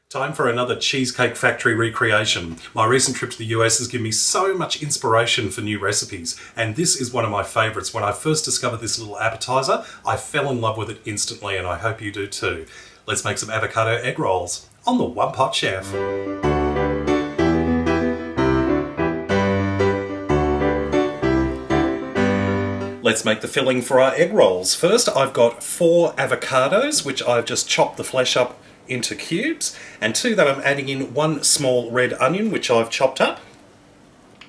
Time for another Cheesecake Factory recreation. My recent trip to the US has given me so much inspiration for new recipes, and this is one of my favourites. When I first discovered this little appetizer, I fell in love with it instantly, and I hope you do too. Let's make some avocado egg rolls on the One Pot Chef. Let's make the filling for our egg rolls. First, I've got 4 avocados, which I've just chopped the flesh up into cubes, and to that I'm adding in 1 small red onion, which I've chopped up,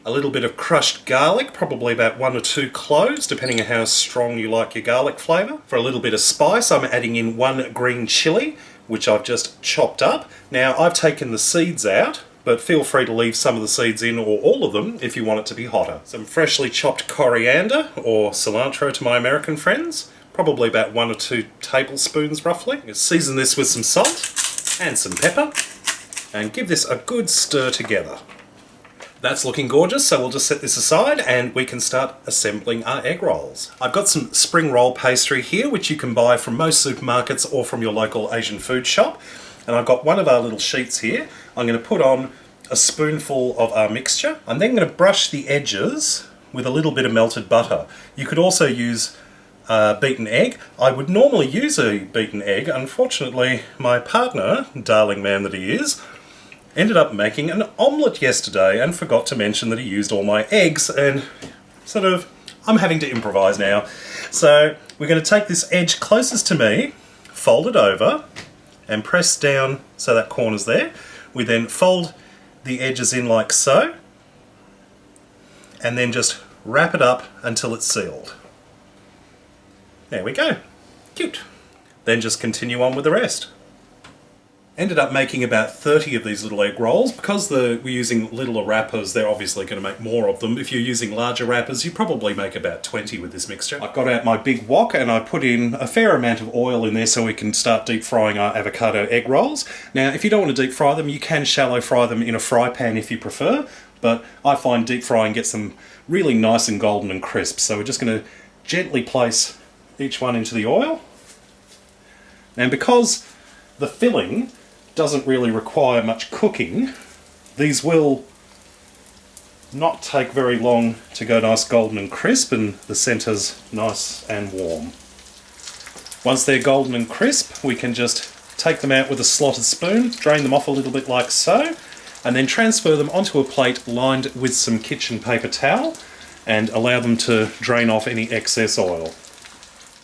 a little bit of crushed garlic, probably about 1 or 2 cloves, depending on how strong you like your garlic flavour. For a little bit of spice, I'm adding in 1 green chilli, which I've just chopped up. Now, I've taken the seeds out, but feel free to leave some of the seeds in, or all of them, if you want it to be hotter. Some freshly chopped coriander, or cilantro to my American friends, probably about 1 or 2 tablespoons roughly. Season this with some salt and some pepper, and give this a good stir together. That's looking gorgeous, so we'll just set this aside and we can start assembling our egg rolls. I've got some spring roll pastry here, which you can buy from most supermarkets or from your local Asian food shop. And I've got one of our little sheets here. I'm going to put on a spoonful of our mixture. I'm then going to brush the edges with a little bit of melted butter. You could also use beaten egg. I would normally use a beaten egg. Unfortunately, my partner, darling man that he is, ended up making an omelette yesterday and forgot to mention that he used all my eggs, and I'm having to improvise now. So we're going to take this edge closest to me, fold it over, and press down so that corner's there. We then fold the edges in like so, and then just wrap it up until it's sealed. There we go. Cute. Then just continue on with the rest. Ended up making about 30 of these little egg rolls. Because we're using littler wrappers, they're obviously going to make more of them. If you're using larger wrappers, you probably make about 20 with this mixture. I've got out my big wok and I put in a fair amount of oil in there so we can start deep frying our avocado egg rolls. Now, if you don't want to deep fry them, you can shallow fry them in a fry pan if you prefer, but I find deep frying gets them really nice and golden and crisp. So we're just going to gently place each one into the oil. And because the filling doesn't really require much cooking, these will not take very long to go nice golden and crisp, and the centre's nice and warm. Once they're golden and crisp, we can just take them out with a slotted spoon, drain them off a little bit like so, and then transfer them onto a plate lined with some kitchen paper towel and allow them to drain off any excess oil.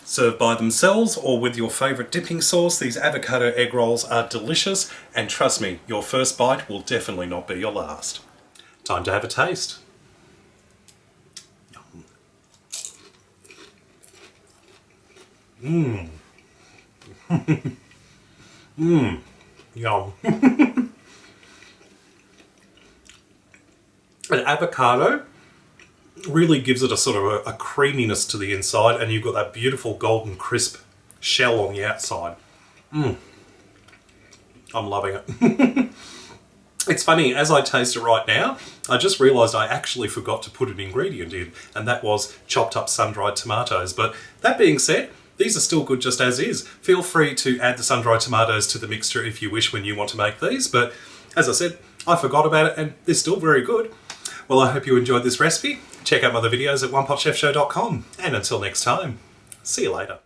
Served by themselves or with your favourite dipping sauce, these avocado egg rolls are delicious, and trust me, your first bite will definitely not be your last. Time to have a taste. Mmm. Mmm. Yum. An avocado really gives it a sort of a creaminess to the inside, and you've got that beautiful golden crisp shell on the outside. I'm loving it. It's funny, as I taste it right now, I just realised I actually forgot to put an ingredient in, and that was chopped up sun-dried tomatoes. But that being said, these are still good just as is. Feel free to add the sun-dried tomatoes to the mixture if you wish when you want to make these, but as I said, I forgot about it and they're still very good. Well, I hope you enjoyed this recipe. Check out my other videos at OnePotChefShow.com. And until next time, see you later.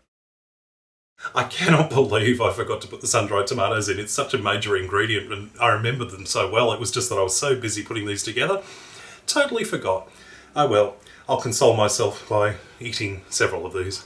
I cannot believe I forgot to put the sun-dried tomatoes in. It's such a major ingredient and I remember them so well. It was just that I was so busy putting these together. Totally forgot. Oh well, I'll console myself by eating several of these.